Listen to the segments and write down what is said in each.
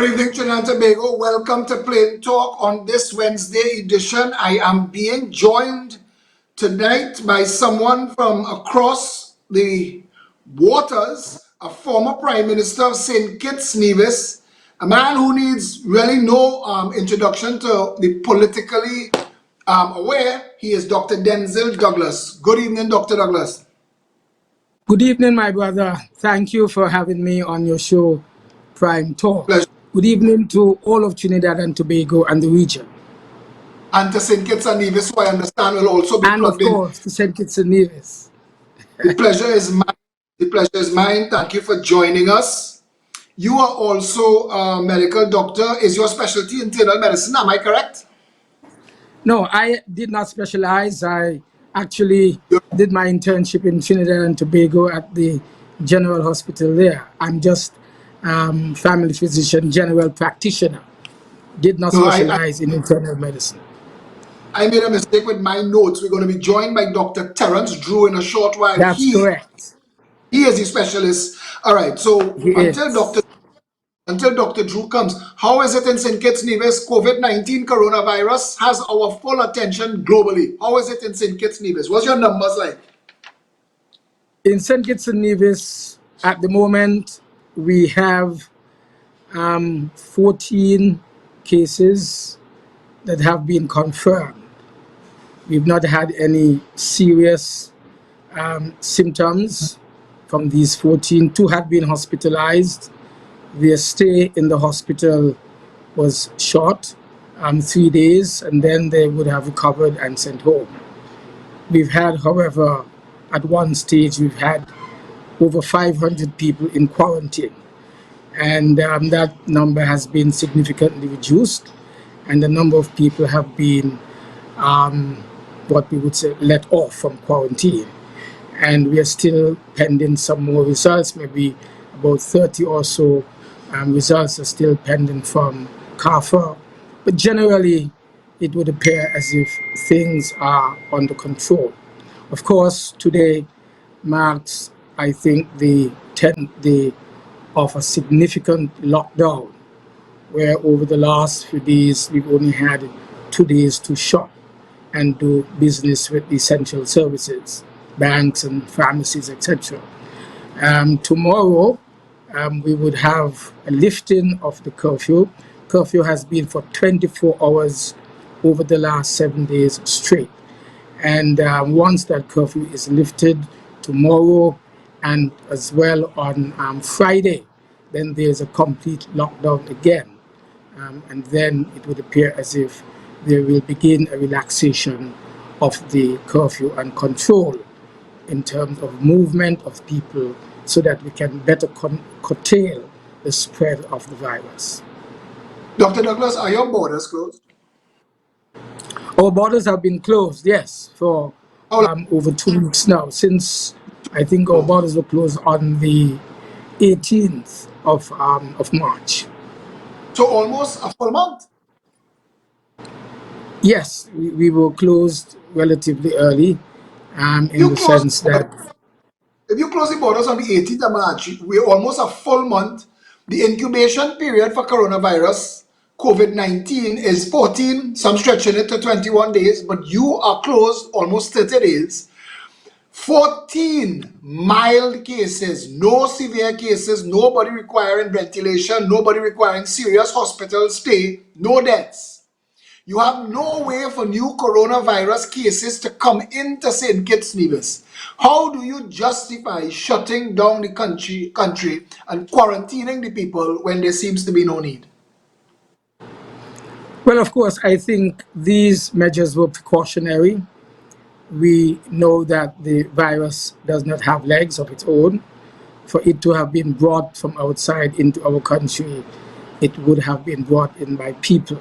Good evening, Trinidad and Tobago. Welcome to Plain Talk on this Wednesday edition. I am being joined tonight by someone from across the waters, a former Prime Minister of St. Kitts-Nevis, a man who needs really no introduction to the politically aware. He is Dr. Denzil Douglas. Good evening, Dr. Douglas. Good evening, my brother. Thank you for having me on your show, Prime Talk. Pleasure. Good evening to all of Trinidad and Tobago and the region. And to St. Kitts and Nevis, who I understand will also be And of plugged in. course, to St. Kitts-Nevis. The pleasure is mine. The pleasure is mine. Thank you for joining us. You are also a medical doctor. Is your specialty internal medicine? Am I correct? No, I did not specialize. I actually did my internship in Trinidad and Tobago at the General Hospital there. I'm just family physician, general practitioner. Did not No, specialize in internal medicine. I made a mistake with my notes. We're going to be joined by Dr. Terence Drew in a short while. That's correct. He is the specialist. All right. So He is. until Dr. Drew comes, how is it in St. Kitts Nevis? COVID-19 coronavirus has our full attention globally. How is it in St. Kitts Nevis? What's your numbers like? In St. Kitts and Nevis, at the moment, we have 14 cases that have been confirmed. We've not had any serious symptoms from these 14. 2 had been hospitalized. Their stay in the hospital was short, 3 days, and then they would have recovered and sent home. We've had, however, at one stage, we've had over 500 people in quarantine. And that number has been significantly reduced. And the number of people have been, what we would say, let off from quarantine. And we are still pending some more results, maybe about 30 or so results are still pending from CAFA. But generally, it would appear as if things are under control. Of course, today marks, I think, the 10th day of a significant lockdown, where over the last few days, we've only had 2 days to shop and do business with essential services, banks and pharmacies, etc. Tomorrow, we would have a lifting of the curfew. Curfew has been for 24 hours over the last 7 days straight. And once that curfew is lifted tomorrow and as well on Friday, then there's a complete lockdown again. And then it would appear as if there will begin a relaxation of the curfew and control in terms of movement of people so that we can better curtail the spread of the virus. Dr. Douglas, are your borders closed? Our borders have been closed, yes, for over 2 weeks now, since I think our borders were closed on the 18th of March. So almost a full month? Yes, we were closed relatively early, in the sense that... If you close the borders on the 18th of March, we're almost a full month. The incubation period for coronavirus, COVID-19, is 14, some stretching it to 21 days, but you are closed almost 30 days. 14 mild cases, no severe cases, nobody requiring ventilation, nobody requiring serious hospital stay, no deaths. You have no way for new coronavirus cases to come into St. Kitts Nevis. How do you justify shutting down the country and quarantining the people when there seems to be no need? Well, of course, I think these measures were precautionary. We know that the virus does not have legs of its own. For it to have been brought from outside into our country, it would have been brought in by people.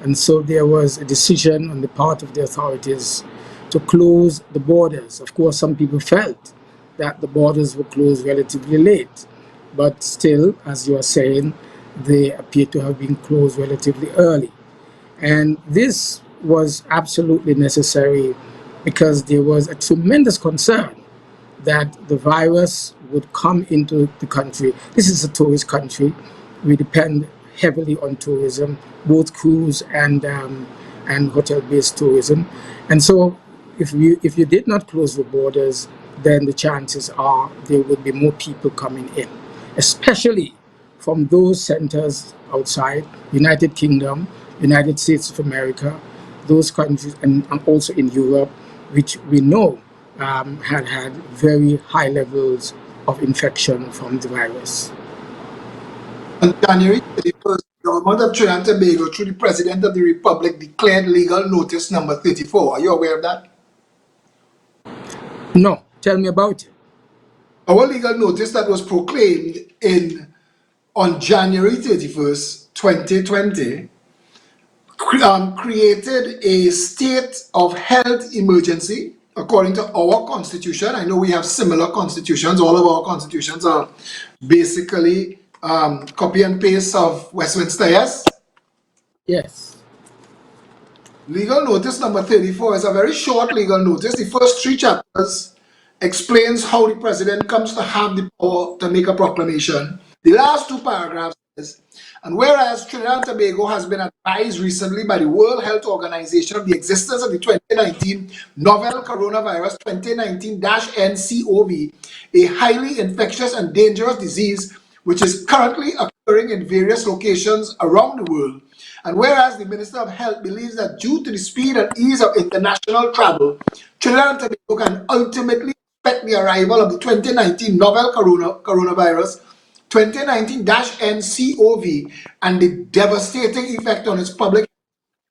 And so there was a decision on the part of the authorities to close the borders. Of course, some people felt that the borders were closed relatively late, but still, as you are saying, they appear to have been closed relatively early. And this was absolutely necessary because there was a tremendous concern that the virus would come into the country. This is a tourist country. We depend heavily on tourism, both cruise and hotel-based tourism. And so, if you did not close the borders, then the chances are there would be more people coming in, especially from those centers outside United Kingdom, United States of America, those countries, and also in Europe, which we know had very high levels of infection from the virus. On January 31st, the government of Trinidad and Tobago, through the President of the Republic, declared legal notice number 34. Are you aware of that? No, tell me about it. Our legal notice that was proclaimed on January 31st, 2020, created a state of health emergency according to our constitution. I know we have similar constitutions. All of our constitutions are basically copy and paste of Westminster, yes? Yes. Legal notice number 34 is a very short legal notice. The first three chapters explains how the president comes to have the power to make a proclamation. The last two paragraphs is, and whereas Trinidad and Tobago has been advised recently by the World Health Organization of the existence of the 2019 novel coronavirus 2019-nCoV, a highly infectious and dangerous disease which is currently occurring in various locations around the world. And whereas the Minister of Health believes that due to the speed and ease of international travel, Trinidad and Tobago can ultimately expect the arrival of the 2019 novel coronavirus 2019-nCoV and the devastating effect on its public.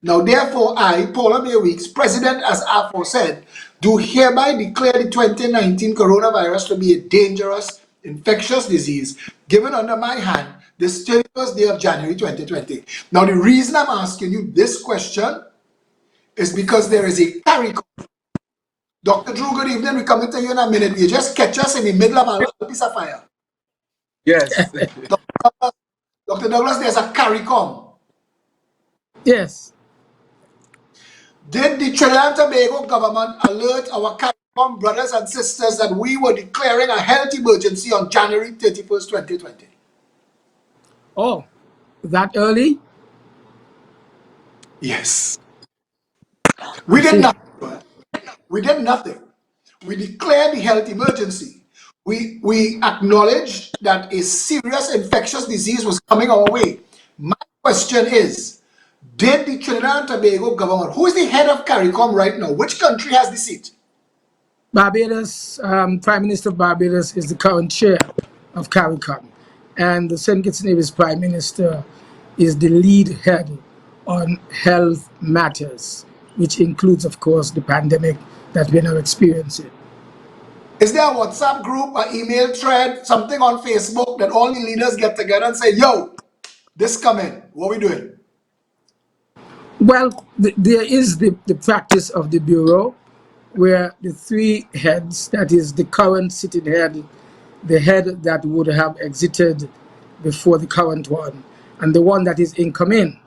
Now, therefore, I, Paula May Weeks, President as aforesaid, do hereby declare the 2019 coronavirus to be a dangerous, infectious disease given under my hand this 31st day of January 2020. Now, the reason I'm asking you this question is because there is a CARICOM. Dr. Drew, good evening. We're coming to you in a minute. You just catch us in the middle of a piece of fire. Yes. Dr. Douglas, there's a CARICOM. Yes. Did the Trinidad and Tobago government alert our CARICOM brothers and sisters that we were declaring a health emergency on January 31st, 2020? Oh, that early? Yes. I We did see. nothing. We did nothing. We declared the health emergency. We acknowledged that a serious infectious disease was coming our way. My question is, did the Trinidad and Tobago government, who is the head of CARICOM right now? Which country has the seat? Barbados, Prime Minister of Barbados is the current chair of CARICOM, and the St. Kitts-Nevis Prime Minister is the lead head on health matters, which includes, of course, the pandemic that we're now experiencing. Is there a WhatsApp group, an email thread, something on Facebook that all the leaders get together and say, yo, this coming, what we doing? Well, there is the practice of the Bureau where the three heads, that is the current sitting head, the head that would have exited before the current one, and the one that is incoming,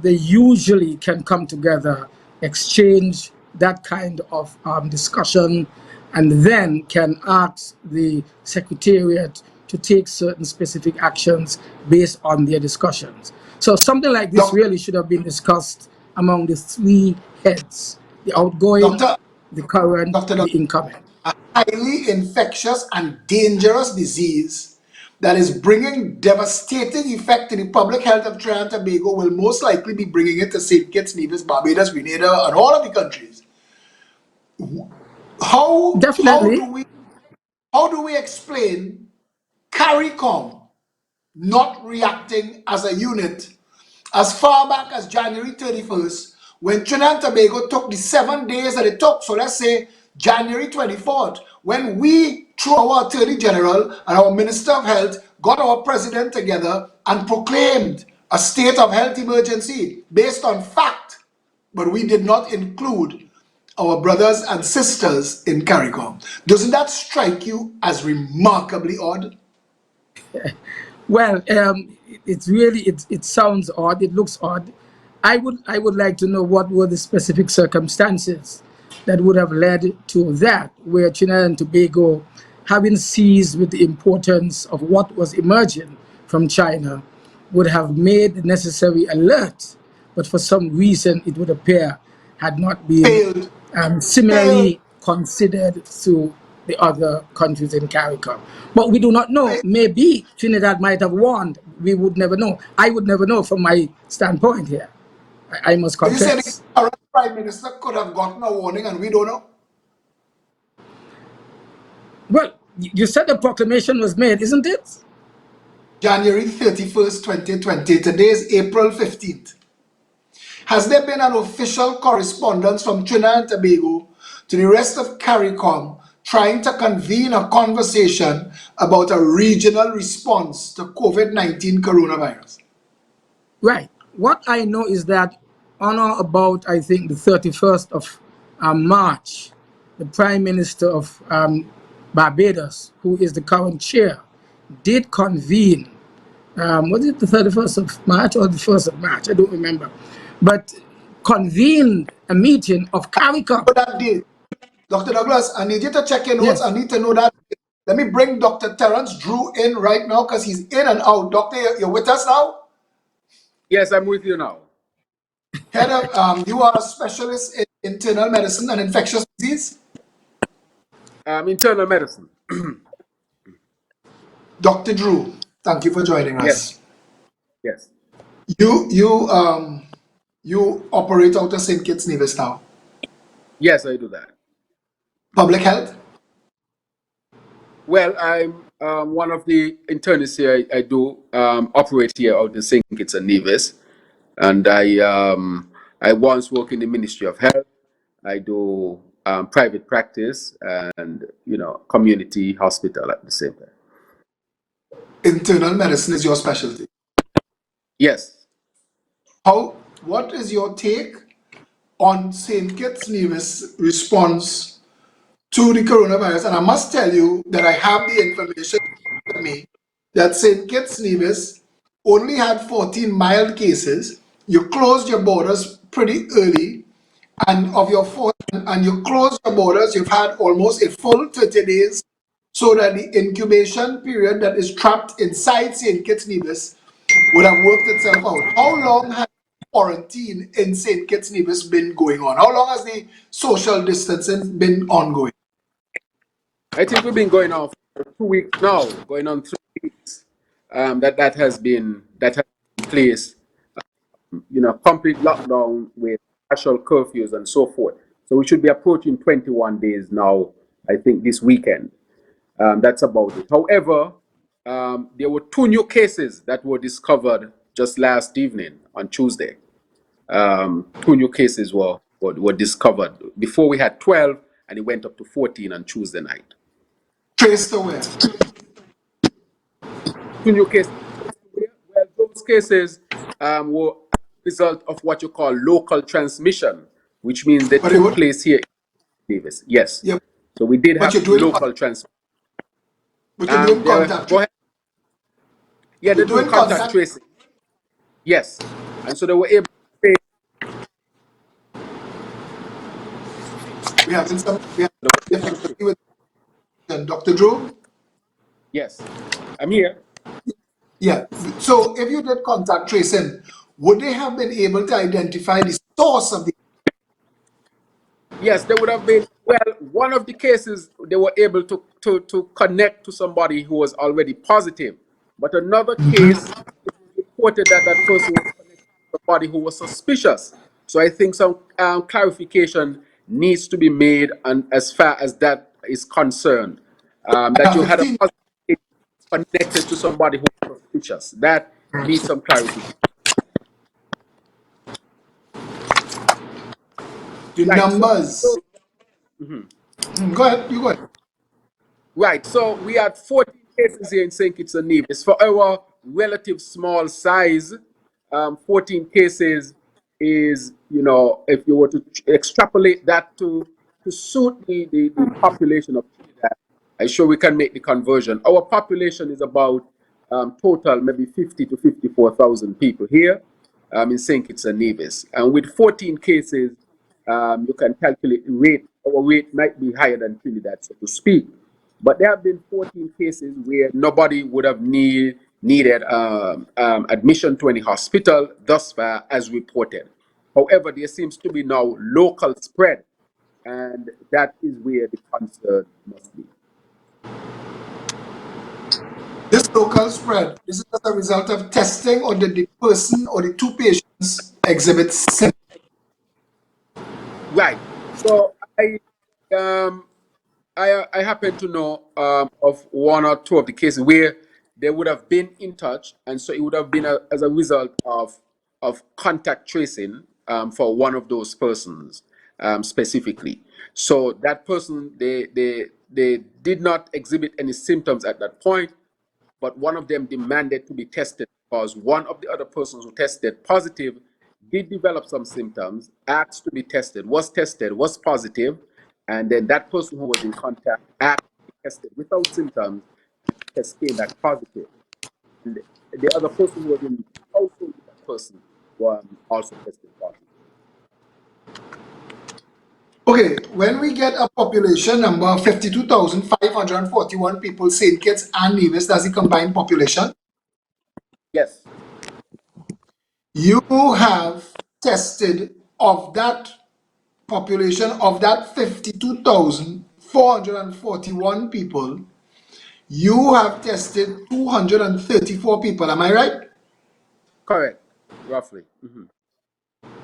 they usually can come together, exchange that kind of discussion, and then can ask the Secretariat to take certain specific actions based on their discussions. So something like this really should have been discussed among the three heads, the outgoing, Doctor, the current, the incoming. a highly infectious and dangerous disease that is bringing devastating effect to the public health of Trinidad and Tobago will most likely be bringing it to St. Kitts, Nevis, Barbados, Grenada, and all of the countries. How Definitely. do we explain CARICOM not reacting as a unit as far back as January 31st, when Trinidad and Tobago took the 7 days that it took, so let's say January 24th, when we, through our Attorney General and our Minister of Health, got our President together and proclaimed a state of health emergency based on fact, but we did not include our brothers and sisters in CARICOM. Doesn't that strike you as remarkably odd? Well, it sounds odd. It looks odd. I would like to know what were the specific circumstances that would have led to that, where Trinidad and Tobago, having seized with the importance of what was emerging from China, would have made the necessary alert, but for some reason it would appear had not been Failed. Failed. similarly considered to the other countries in CARICOM. But we do not know. Maybe Trinidad might have warned. We would never know. I would never know from my standpoint here. I must So you said the confess. current Prime Minister could have gotten a warning and we don't know? Well, you said the proclamation was made, isn't it? January 31st, 2020. Today is April 15th. Has there been an official correspondence from Trinidad and Tobago to the rest of CARICOM trying to convene a conversation about a regional response to COVID-19 coronavirus? Right. What I know is that on or about, I think, the 31st of March, the Prime Minister of Barbados, who is the current chair, did convene. Was it the 31st of March or the 1st of March? I don't remember. But convened a meeting of CARICOM. For that date, Dr. Douglas, I need you to check your notes. I Yes. need to know that. Let me bring Dr. Terence Drew in right now because he's in and out. Doctor, you're with us now? Yes, I'm with you now. Heather, you are a specialist in internal medicine and infectious disease. Internal medicine. Dr. Drew, thank you for joining Yes, us. yes. You operate out of St. Kitts-Nevis now. Yes, I do that. Public health? Well, I'm one of the internists here. I do operate here out in St. Kitts-Nevis, and I once work in the Ministry of Health. I do private practice and community hospital at the same time. Internal medicine is your specialty. Yes. What is your take on St. Kitts-Nevis response to the coronavirus? And I must tell you that I have the information with me that St. Kitts-Nevis only had 14 mild cases. You closed your borders pretty early, and you closed your borders. You've had almost a full 30 days, so that the incubation period that is trapped inside St. Kitts-Nevis would have worked itself out. How long has quarantine in St. Kitts-Nevis been going on? How long has the social distancing been ongoing? I think we've been going on for 2 weeks now, going on 3 weeks. That has been in place. Complete lockdown with partial curfews and so forth. So we should be approaching 21 days now. I think this weekend. That's about it. However, there were 2 new cases that were discovered just last evening on Tuesday. 2 new cases were discovered. Before we had 12, and it went up to 14 on Tuesday night. Traced away. 2 new cases. Well, those cases were a result of what you call local transmission, which means they But it took would, place here in Davis. Yes. yeah, So we did but have local transmission. you're doing contact Go ahead. Yeah, you're they're doing doing contact contact. tracing. Yes. And so they were able to say We have they were able to, difficulty with Dr. Drew. yes. I'm here. Yeah. So if you did contact tracing, would they have been able to identify the source of the? Yes, they would have been. Well, one of the cases they were able to connect to somebody who was already positive, but another case reported that that person was connected to somebody who was suspicious. So I think some clarification needs to be made, and as far as that is concerned, I that have you had a 15. positive case connected to somebody who was suspicious. That needs some clarification. The Right. numbers. Go ahead. You go ahead. Right. So we had 14 cases here in St. Kitts and Nevis. For our relative small size, 14 cases is, if you were to extrapolate that to suit the population of Trinidad, I'm sure we can make the conversion. Our population is about total maybe 50 to 54,000 people here in St. Kitts and Nevis. And with 14 cases, you can calculate the rate. Our rate might be higher than Trinidad, so to speak. But there have been 14 cases where nobody would have needed admission to any hospital thus far as reported. However, there seems to be now local spread, and that is where the concern must be. This local spread, is it as a result of testing, or did the person or the two patients exhibit symptoms? Right. So um, I happen to know of one or two of the cases where they would have been in touch, and so it would have been as a result of contact tracing for one of those persons specifically. So that person, they did not exhibit any symptoms at that point, but one of them demanded to be tested because one of the other persons who tested positive did develop some symptoms, asked to be tested, was positive, and then that person who was in contact asked to be tested without symptoms, test came back positive. And the other person who was in household with that person also tested positive. Okay, when we get a population number of 52,541 people, St. Kitts and Nevis, that's the combined population, Yes, you have tested of that population, of that 52,441 people, you have tested 234 people, am I right? correct, roughly.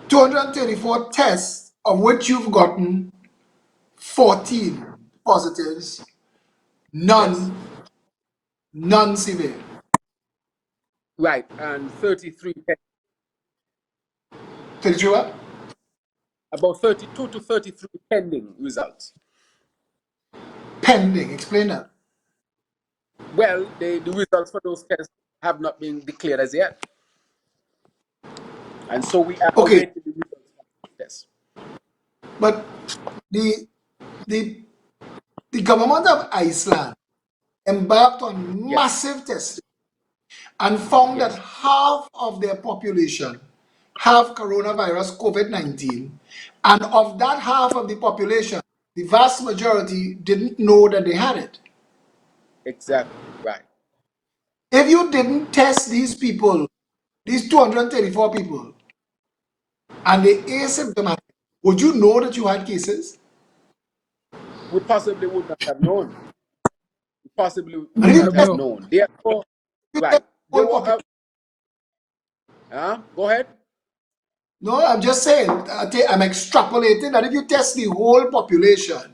234 tests, of which you've gotten 14 positives, Yes, none severe. right, and 33, 33 what? about 32 to 33 pending results. Pending. Explain that. Well, the results for those tests have not been declared as yet. And so we are Okay, awaiting the results of the test. but the the the government of Iceland embarked on Yes, massive testing and found that yes, half of their population have coronavirus COVID-19, and of that half of the population, the vast majority didn't know that they had it. exactly, right. If you didn't test these people, these 234 people, and they asymptomatic, would you know that you had cases? We possibly would not have known. We possibly And would We if you not don't test, have know. known. Therefore, you test right. the There whole were, population. go ahead. No, I'm just saying, I'm extrapolating that if you test the whole population,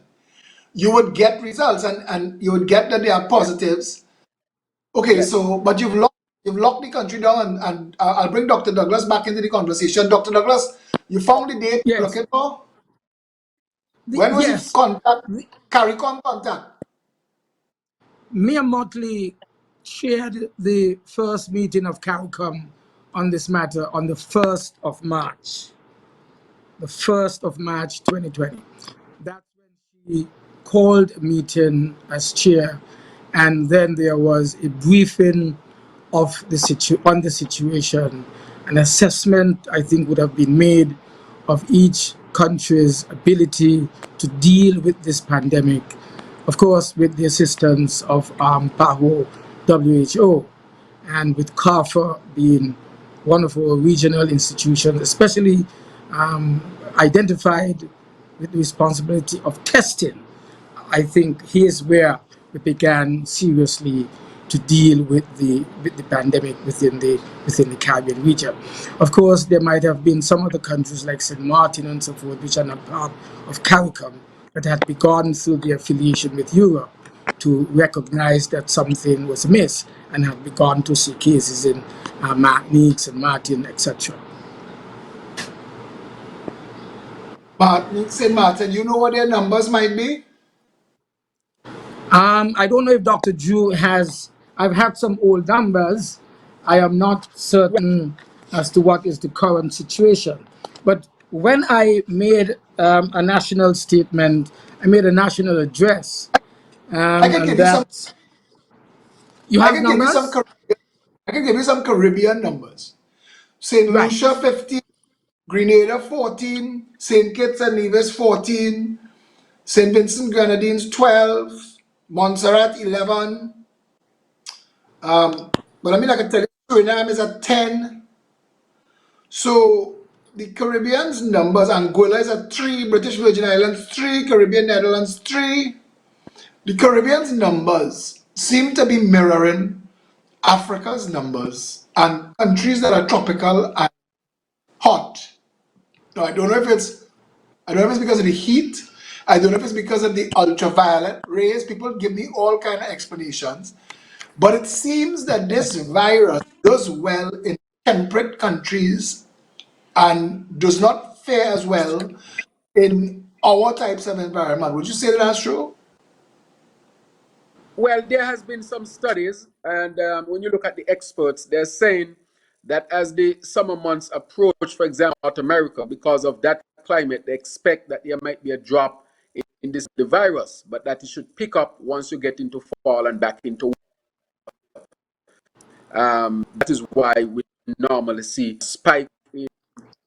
you would get results, and you would get that they are Yes, positives. Okay, yes, so, but you've locked the country down, and I'll bring Dr. Douglas back into the conversation. Dr. Douglas, you found the date you're Yes. looking for? When was the Yes. contact, CARICOM contact? Me and Motley chaired the first meeting of CARICOM on this matter on the 1st of March. The 1st of March 2020. That's when she called a meeting as chair, and then there was a briefing of on the situation. An assessment, I think, would have been made of each country's ability to deal with this pandemic, of course, with the assistance of PAHO, WHO, and with CARFA being one of our regional institutions, especially identified with the responsibility of testing. I think here's where we began seriously to deal with the pandemic within the Caribbean region. Of course, there might have been some other countries like St. Martin and so forth, which are not part of CARICOM, that had begun through the affiliation with Europe to recognize that something was amiss and had begun to see cases in Martinique, St. Martin, etc. Martin, St. Martin, you know what their numbers might be? I don't know if Dr. Drew has, I've had some old numbers. I am not Right. certain as to what is the current situation. But when I made a national statement, I made a national address, I can and give you some. that you I have can give you some. numbers? I can give you some Caribbean numbers. St. Lucia Right. 15, Grenada 14, St. Kitts and Nevis 14, St. Vincent Grenadines 12, Montserrat 11, But I mean, I can tell you Suriname is at 10. So the Caribbean's numbers, Angola is at 3, British Virgin Islands 3, Caribbean Netherlands 3. The Caribbean's numbers seem to be mirroring Africa's numbers and countries that are tropical and hot. Now, I don't know if it's because of the heat. I don't know if it's because of the ultraviolet rays. People give me all kind of explanations. But it seems that this virus does well in temperate countries and does not fare as well in our types of environment. Would you say that that's true? Well, there has been some studies, and when you look at the experts, they're saying that as the summer months approach, for example, North America, because of that climate, they expect that there might be a drop in this the virus, but that it should pick up once you get into fall and back into. That is why we normally see a spike in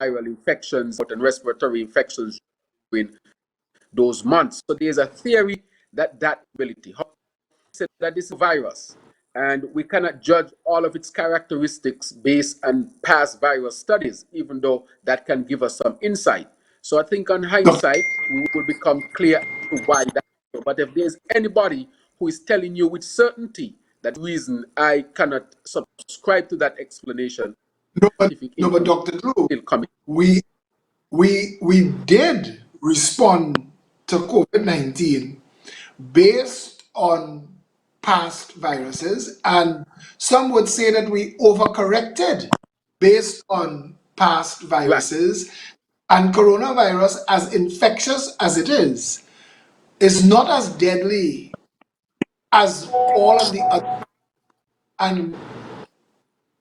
viral infections and respiratory infections during those months. So there's a theory that that ability said that this is a virus, and we cannot judge all of its characteristics based on past virus studies, even though that can give us some insight. So I think on Doc- hindsight, we will become clear as to why that. But if there's anybody who is telling you with certainty that reason, I cannot subscribe to that explanation. Scientific no, but information Dr. Drew, still coming. we we did respond to COVID-19 based on past viruses, and some would say that we overcorrected based on past Right. viruses. And coronavirus, as infectious as it is not as deadly as all of the other. And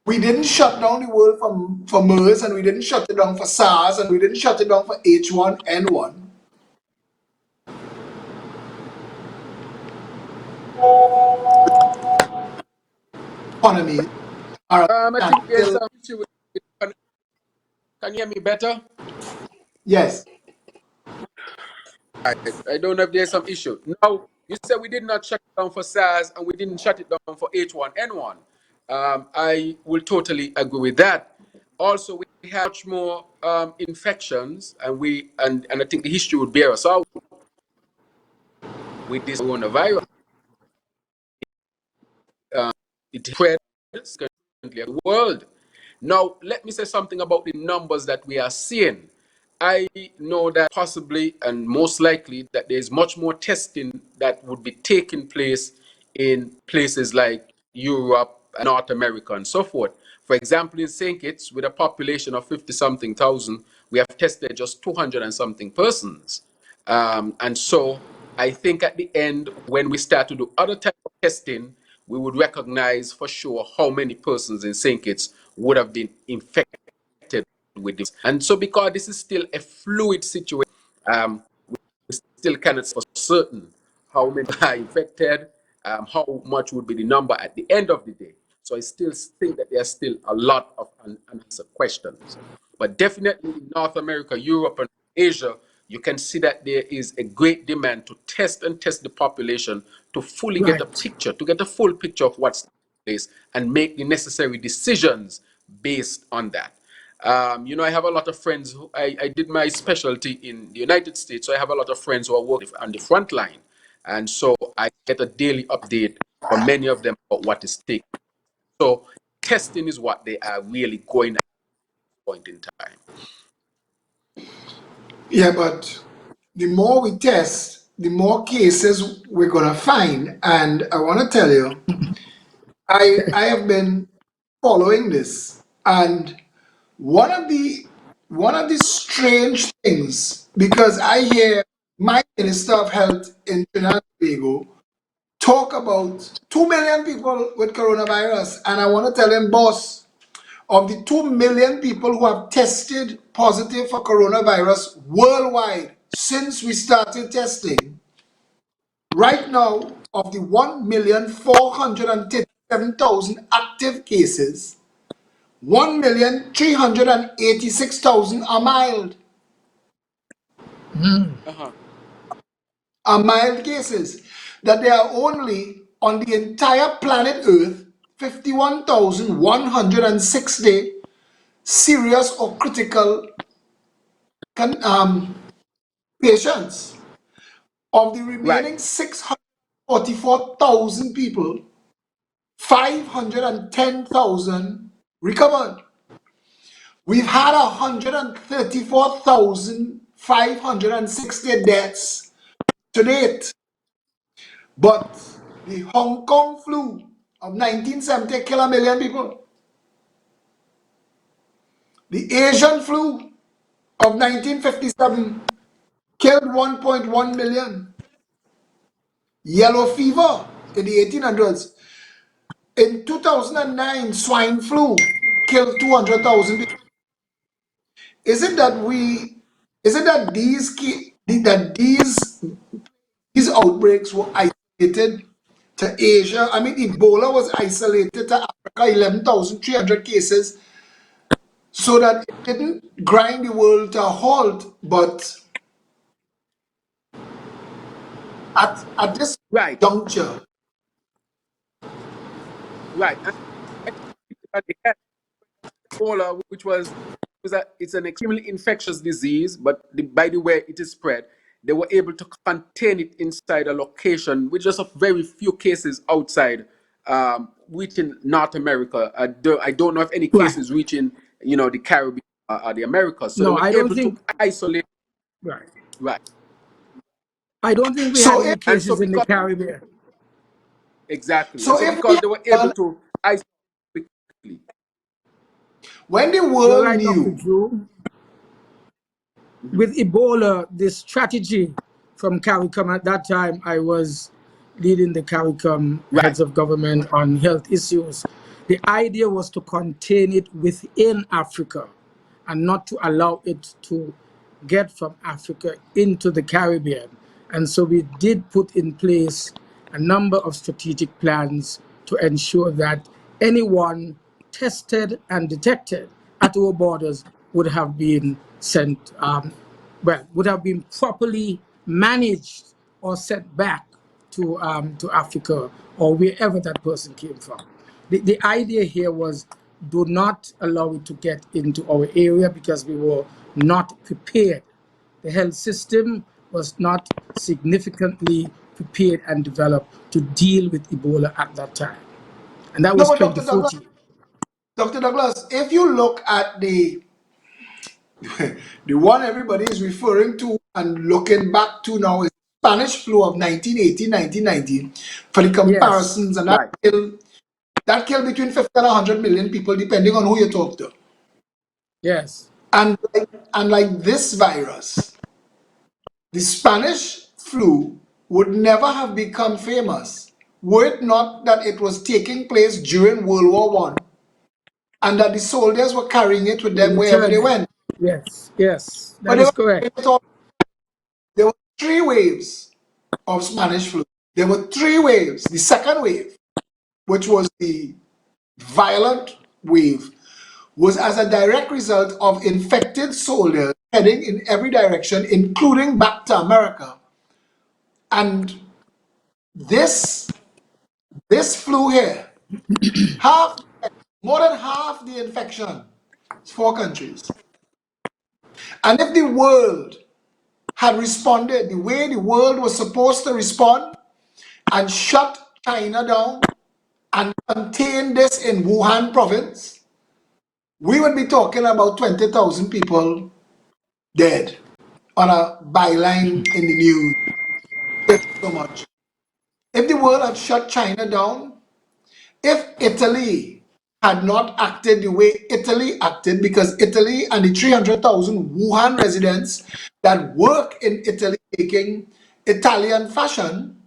we didn't shut down the world for MERS, and we didn't shut it down for SARS, and we didn't shut it down for H1N1. Economies are at I think there's standstill. some issue with. Can you hear me better? Yes. I don't know if there's some issue. Now, you said we did not shut it down for SARS and we didn't shut it down for H1N1. I will totally agree with that. Also, we have much more infections, and I think the history would bear us out with this coronavirus. It spread significantly in the world. Now, let me say something about the numbers that we are seeing. I know that possibly and most likely that there is much more testing that would be taking place in places like Europe and North America and so forth. For example, in St. Kitts, with a population of 50 something thousand, we have tested just 200 and something persons. And so I think at the end, when we start to do other type of testing, we would recognize for sure how many persons in St. Kitts would have been infected with this. And so because this is still a fluid situation, we still cannot say for certain how many are infected, how much would be the number at the end of the day. So I still think that there are still a lot of unanswered questions. But definitely in North America, Europe, and Asia, you can see that there is a great demand to test and test the population to fully get a Right. picture, to get a full picture of what's taking place and make the necessary decisions based on that. I have a lot of friends. I did my specialty in the United States, so I have a lot of friends who are working on the front line. And so I get a daily update from many of them about what is taking. So testing is what they are really going at this point in time. Yeah, but the more we test, the more cases we're gonna find. And I want to tell you, I have been following this, and one of the one of the strange things, because I hear my Minister of Health in Trinidad and Tobago talk about 2 million people with coronavirus, and I want to tell him, boss, of the 2 million people who have tested positive for coronavirus worldwide since we started testing, right now, of the 1,437,000 active cases, 1,386,000 are mild. Uh-huh. Are mild cases. That there are only on the entire planet Earth 51,160 serious or critical patients. Of the Right. remaining 644,000 people, 510,000 recovered. We've had 134,560 deaths to date. But the Hong Kong flu of 1970 killed 1 million people. The Asian flu of 1957 killed 1.1 million. Yellow fever in the 1800s. In 2009, swine flu killed 200,000 people. Is it that these outbreaks were isolated to Asia? I mean, Ebola was isolated to Africa, 11,300 cases, so that it didn't grind the world to a halt. But at this Right. juncture, Right. And they had Ebola, which it's an extremely infectious disease, but by the way it is spread, they were able to contain it inside a location with just a very few cases outside, reaching North America. I don't know if any Right. cases reaching, the Caribbean or the Americas. So they No, were I don't able to think. isolate. Right. Right. I don't think we had so any if And so cases in the because Caribbean. exactly, and so so if we because they were able had, to isolate quickly. when the You're world right, Dr. knew, Drew. Mhm. With Ebola, the strategy from CARICOM at that time, I was leading the CARICOM Right. heads of government on health issues. The idea was to contain it within Africa and not to allow it to get from Africa into the Caribbean. And so we did put in place a number of strategic plans to ensure that anyone tested and detected at our borders would have been sent, would have been properly managed or sent back to Africa or wherever that person came from. The idea here was do not allow it to get into our area because we were not prepared. The health system was not significantly prepared and developed to deal with Ebola at that time. And that no, was but 2014. Dr. Douglas, if you look at the one everybody is referring to and looking back to now is Spanish flu of 1918, 1919, for the Yes, comparisons, and Right. that killed between 50 and 100 million people, depending on who you talk to. yes. And like this virus, the Spanish flu would never have become famous were it not that it was taking place during World War One and that the soldiers were carrying it with them wherever they Returning. went. Yes, yes, But that they is were correct. carrying it all. There were 3 waves of Spanish flu. There were 3 waves. The second wave, which was the violent wave, was as a direct result of infected soldiers heading in every direction, including back to America. And this this flu here, half more than half the infection is 4 countries. And if the world had responded the way the world was supposed to respond and shut China down and contain this in Wuhan province, we would be talking about 20,000 people dead on a byline in the news. It's so much. If the world had shut China down, if Italy had not acted the way Italy acted, because Italy and the 300,000 Wuhan residents that work in Italy taking Italian fashion,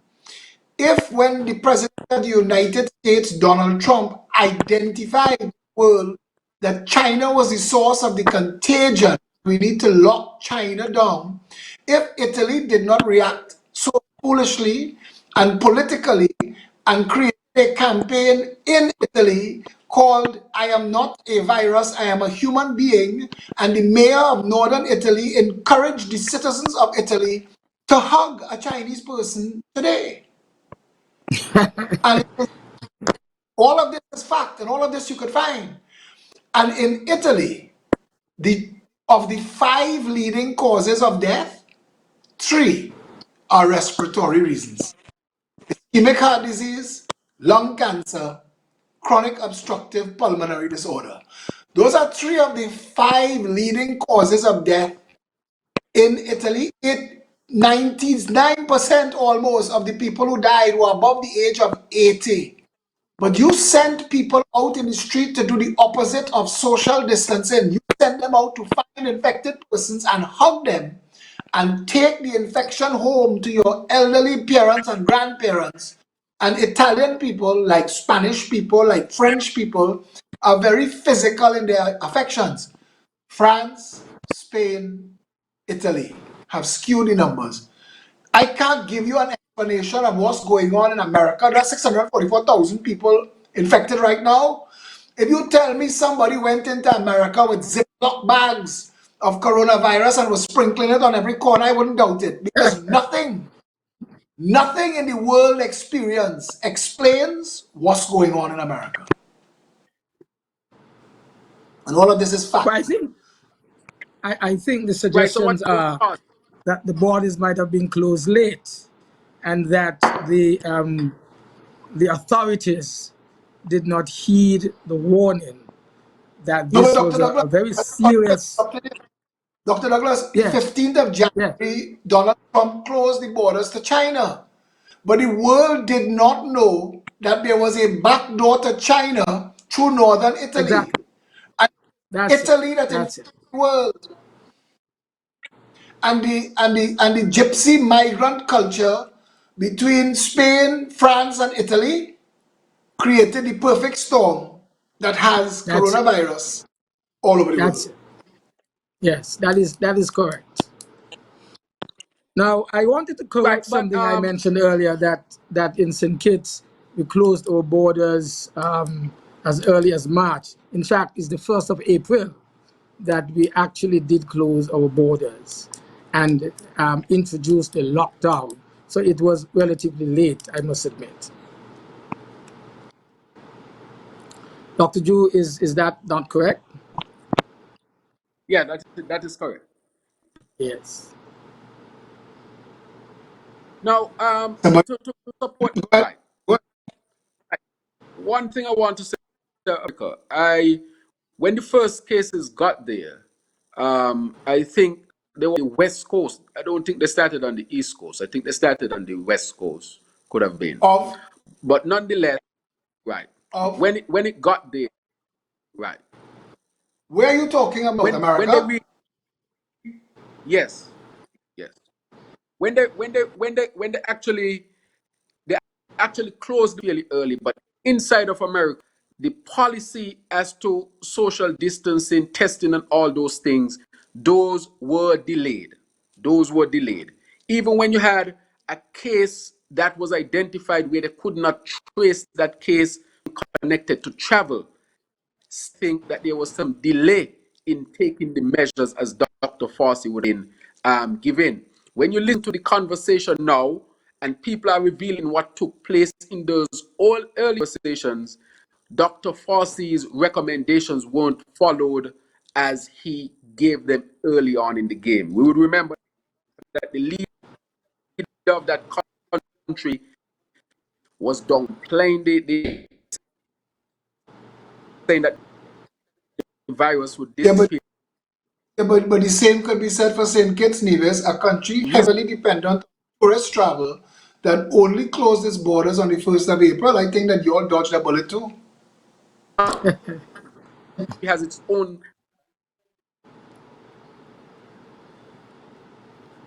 if when the President of the United States, Donald Trump, identified the world that China was the source of the contagion, we need to lock China down. If Italy did not react so foolishly and politically and create a campaign in Italy called I am not a virus, I am a human being, and the mayor of northern Italy encouraged the citizens of Italy to hug a Chinese person today. And all of this is fact, and all of this you could find. And in Italy, of the 5 leading causes of death, 3 are respiratory reasons: ischemic heart disease, lung cancer, chronic obstructive pulmonary disorder. Those are 3 of the 5 leading causes of death in Italy. 99% almost of the people who died were above the age of 80. But you sent people out in the street to do the opposite of social distancing. You sent them out to find infected persons and hug them and take the infection home to your elderly parents and grandparents. And Italian people, like Spanish people, like French people, are very physical in their affections. France, Spain, Italy have skewed the numbers. I can't give you an explanation of what's going on in America. There are 644,000 people infected right now. If you tell me somebody went into America with Ziploc bags of coronavirus and was sprinkling it on every corner, I wouldn't doubt it, because nothing in the world experience explains what's going on in America. And all of this is But fact. I think the Right. So suggestions what's going are on? that the borders might have been closed late, and that the authorities did not heed the warning that No, but this Dr. was Douglas, a very I just want to serious. interrupt you. Dr. Douglas, the Yes, 15th of yes, January, Donald Trump closed the borders to China. But the world did not know that there was a back door to China through northern Italy. exactly. And That's it. Italy that infected That's it. the world. And the gypsy migrant culture between Spain, France, and Italy created the perfect storm that has That's it. coronavirus all over the That's world. it. Yes, that is correct. Now, I wanted to Right. correct But something I mentioned earlier, that in St. Kitts we closed our borders as early as March. In fact, it's the 1st of April that we actually did close our borders and introduced a lockdown. So it was relatively late, I must admit. Dr. Ju, is that not correct? yeah, that is correct. Yes. Now, Somebody, to support, go ahead. right. One thing I want to say, America, when the first cases got there, I think they were on the West Coast. I don't think they started on the East Coast. I think they started on the West Coast. Could have been, Of, but nonetheless, right. of, When it got there, right. where are you talking about, When they America? yes, yes. When they actually closed really early, but inside of America, the policy as to social distancing, testing, and all those things, those were delayed. Those were delayed. Even when you had a case that was identified where they could not trace that case connected to travel, think that there was some delay in taking the measures as Dr. Fauci would have been given. When you listen to the conversation now, and people are revealing what took place in those all early conversations, Dr. Fauci's recommendations weren't followed as he gave them early on in the game. We would remember that the leader of that country was downplaying saying that the virus would Yeah, but, disappear. yeah, but the same could be said for St. Kitts-Nevis, a country heavily dependent on tourist travel that only closed its borders on the 1st of April. I think that you all dodged a bullet too. Has its own.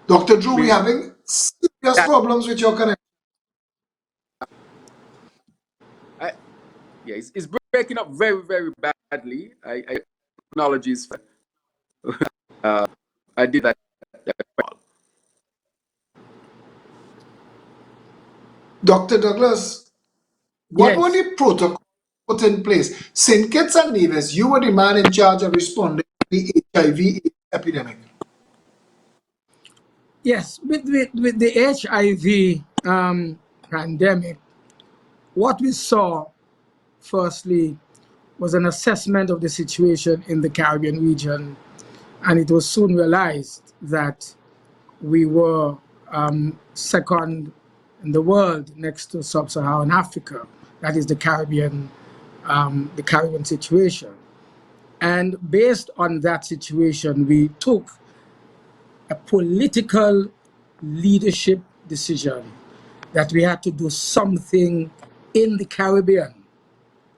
Dr. Drew, we're Be having serious that problems with your connection. I, yeah, it's breaking up very, very badly. I acknowledge uh, I did that. Dr. Douglas, what were Yes. the protocols put in place? St. Kitts and Nevis, you were the man in charge of responding to the HIV epidemic. Yes. With the HIV pandemic, what we saw firstly, was an assessment of the situation in the Caribbean region, and it was soon realized that we were second in the world next to sub-Saharan Africa. That is the Caribbean situation. And based on that situation, we took a political leadership decision that we had to do something in the Caribbean,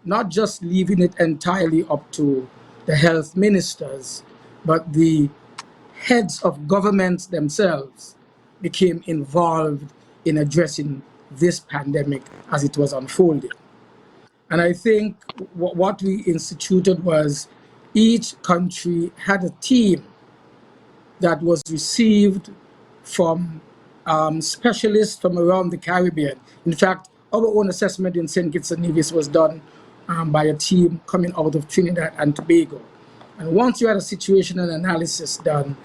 not just leaving it entirely up to the health ministers, but the heads of governments themselves became involved in addressing this pandemic as it was unfolding. And I think what we instituted was each country had a team that was received from specialists from around the Caribbean. In fact, our own assessment in St. Kitts and Nevis was done by a team coming out of Trinidad and Tobago. And once you had a situational analysis done,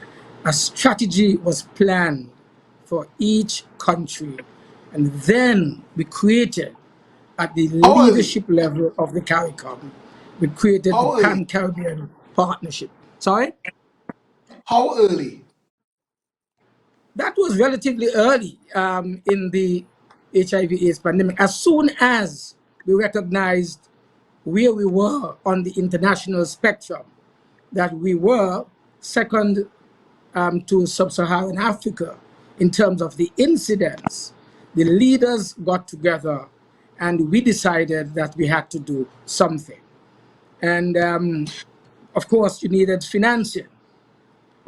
a strategy was planned for each country. And then we created, at the How early? leadership level of the CARICOM, we created the How early? Pan-Caribbean Partnership. Sorry? How early? That was relatively early in the HIV/AIDS pandemic. As soon as we recognized where we were on the international spectrum, that we were second to sub-Saharan Africa in terms of the incidence, the leaders got together and we decided that we had to do something. And of course, you needed financing.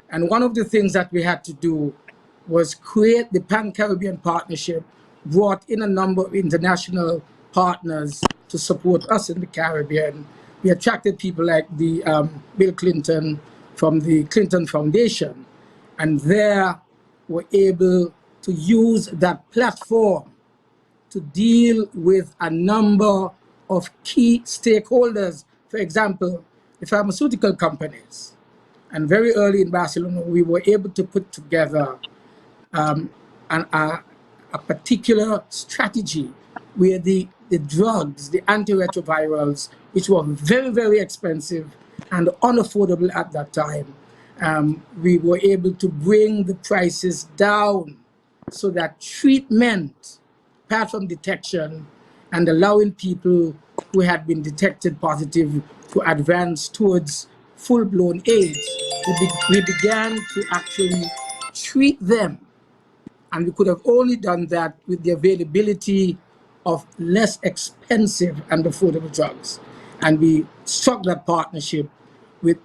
And one of the things that we had to do was create the Pan-Caribbean Partnership, brought in a number of international partners to support us in the Caribbean. We attracted people like the Bill Clinton from the Clinton Foundation, and there were able to use that platform to deal with a number of key stakeholders. For example, the pharmaceutical companies. And very early in Barcelona, we were able to put together a particular strategy where the drugs, the antiretrovirals, which were very, very expensive and unaffordable at that time, we were able to bring the prices down so that treatment, apart from detection and allowing people who had been detected positive to advance towards full-blown AIDS, we began to actually treat them. And we could have only done that with the availability of less expensive and affordable drugs. And we struck that partnership with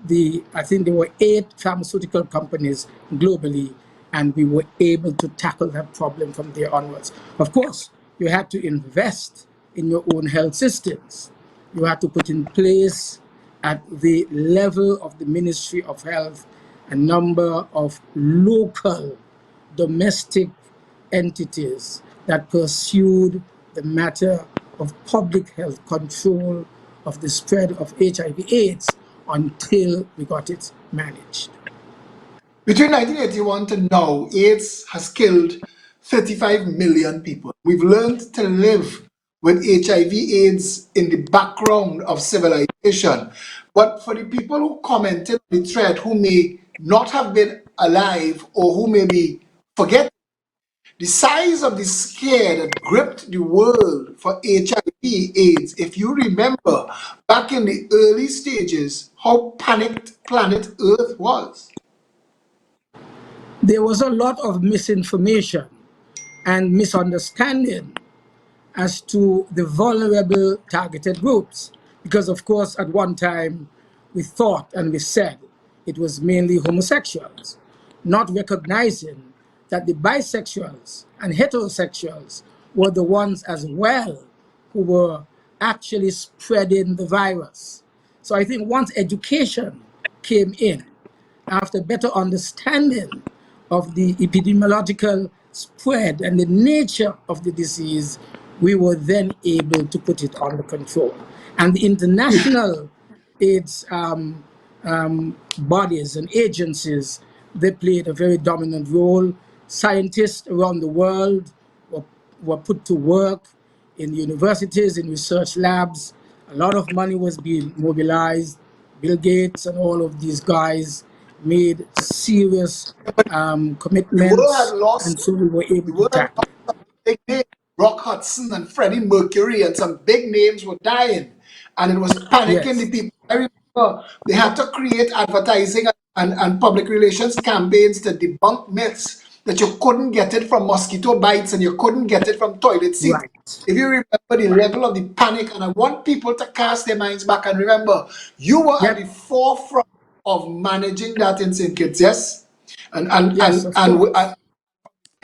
I think there were 8 pharmaceutical companies globally, and we were able to tackle that problem from there onwards. Of course, you had to invest in your own health systems. You had to put in place at the level of the Ministry of Health a number of local domestic entities that pursued the matter of public health control of the spread of HIV/AIDS until we got it managed. Between 1981 to now, AIDS has killed 35 million people. We've learned to live with HIV/AIDS in the background of civilization. But for the people who commented on the thread who may not have been alive or who may be forgetting, the size of the scare that gripped the world for HIV/AIDS, if you remember back in the early stages, how panicked planet Earth was. There was a lot of misinformation and misunderstanding as to the vulnerable targeted groups. Because, of course, at one time we thought and we said it was mainly homosexuals, not recognizing that the bisexuals and heterosexuals were the ones as well who were actually spreading the virus. So I think once education came in, after better understanding of the epidemiological spread and the nature of the disease, we were then able to put it under control. And the international AIDS bodies and agencies, they played a very dominant role. Scientists around the world were put to work in universities, in research labs, A lot of money was being mobilized. Bill Gates and all of these guys made serious The world had commitments, lost and so we were able the to world had tackle it. big names. Rock Hudson and Freddie Mercury and some big names were dying, and it was panicking the Yes, people. I remember they had to create advertising and public relations campaigns to debunk myths that you couldn't get it from mosquito bites and you couldn't get it from toilet seats. right. If you remember the level of the panic, and I want people to cast their minds back and remember, you were at the Yep. forefront of managing that in St. Kitts, yes, Yes, of course. and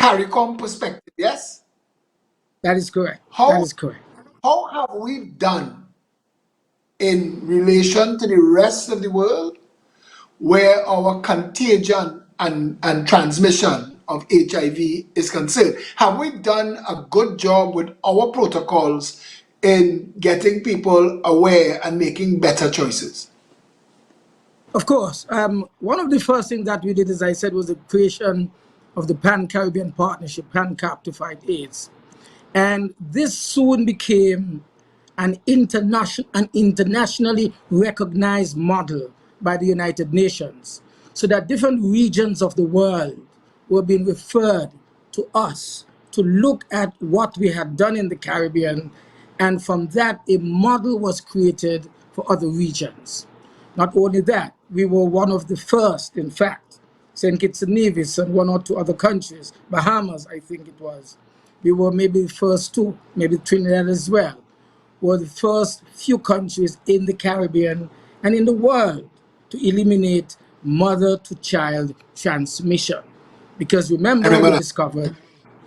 CARICOM perspective, yes. That is correct. That How is correct. how have we done in relation to the rest of the world where our contagion and transmission of HIV is concerned? Have we done a good job with our protocols in getting people aware and making better choices? Of course. One of the first things that we did, as I said, was the creation of the Pan Caribbean Partnership, PANCAP, to fight AIDS. And this soon became an internationally recognized model by the United Nations, so that different regions of the world were being referred to us to look at what we had done in the Caribbean, and from that a model was created for other regions. Not only that, we were one of the first, in fact, St. Kitts and Nevis and one or two other countries, Bahamas, I think it was. We were maybe the first two, maybe Trinidad as well, were the first few countries in the Caribbean and in the world to eliminate mother to child transmission. Because I remember, remember we that. discovered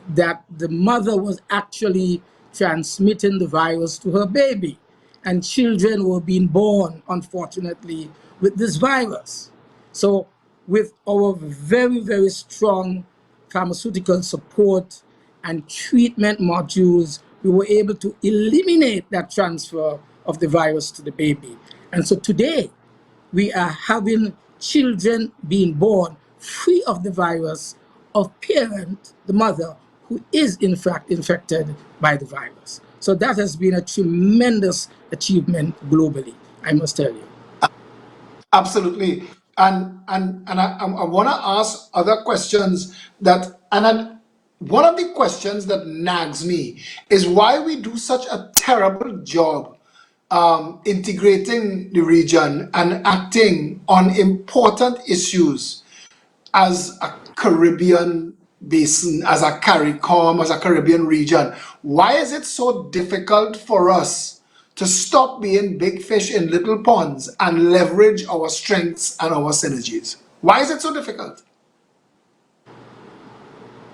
that the mother was actually transmitting the virus to her baby, and children were being born, unfortunately, with this virus. So, with our very, very strong pharmaceutical support and treatment modules, we were able to eliminate that transfer of the virus to the baby. And so today, we are having children being born free of the virus of parent, the mother, who is in fact infected by the virus. So that has been a tremendous achievement globally, I must tell you. Absolutely. And I want to ask other questions one of the questions that nags me is why we do such a terrible job integrating the region and acting on important issues as a Caribbean basin, as a CARICOM, as a Caribbean region. Why is it so difficult for us to stop being big fish in little ponds and leverage our strengths and our synergies? Why is it so difficult?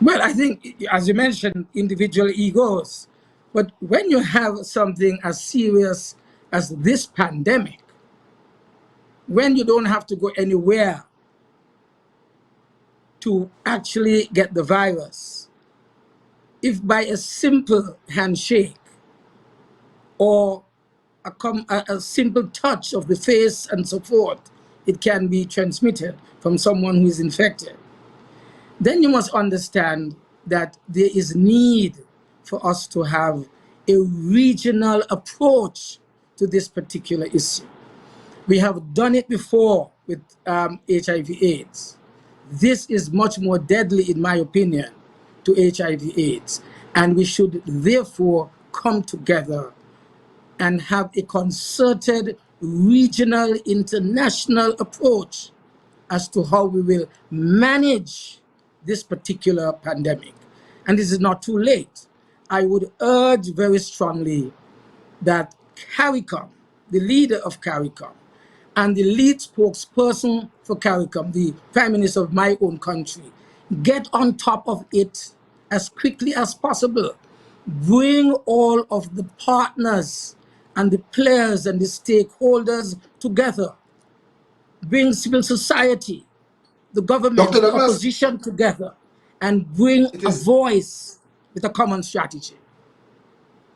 Well, I think, as you mentioned, individual egos. But when you have something as serious as this pandemic, when you don't have to go anywhere to actually get the virus, if by a simple handshake or a simple touch of the face and so forth, it can be transmitted from someone who is infected, then you must understand that there is need for us to have a regional approach to this particular issue. We have done it before with HIV/AIDS. This is much more deadly, in my opinion, to HIV/AIDS. And we should therefore come together and have a concerted regional, international approach as to how we will manage this particular pandemic. And this is not too late. I would urge very strongly that CARICOM, the leader of CARICOM, and the lead spokesperson for CARICOM, the Prime Minister of my own country, get on top of it as quickly as possible. Bring all of the partners and the players and the stakeholders together. Bring civil society, the government, Dr. the Douglas, opposition together, and bring it a is voice with a common strategy.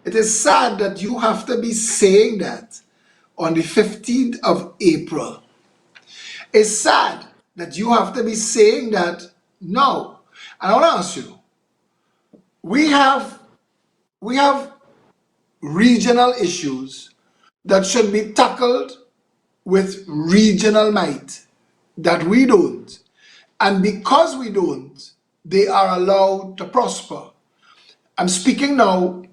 it is sad that you have to be saying that on the 15th of April. It's sad that you have to be saying that now. And I want to ask you, we have we have regional issues that should be tackled with regional might that we don't. And because we don't, they are allowed to prosper. I'm speaking now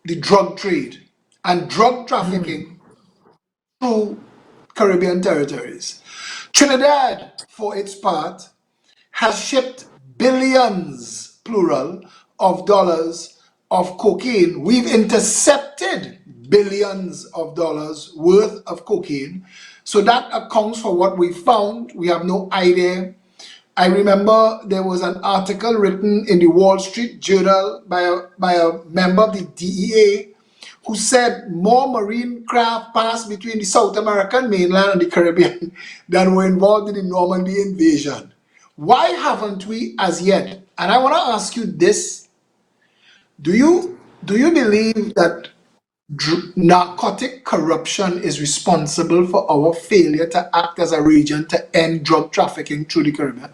the drug trade and drug trafficking through Caribbean territories. Trinidad, for its part, has shipped billions, plural, of dollars of cocaine. We've intercepted billions of dollars worth of cocaine. So that accounts for what we found. We have no idea. I remember there was an article written in the Wall Street Journal by a member of the DEA who said more marine craft passed between the South American mainland and the Caribbean than were involved in the Normandy invasion. Why haven't we as yet? And I want to ask you this: Do you believe that narcotic corruption is responsible for our failure to act as a region to end drug trafficking through the Caribbean?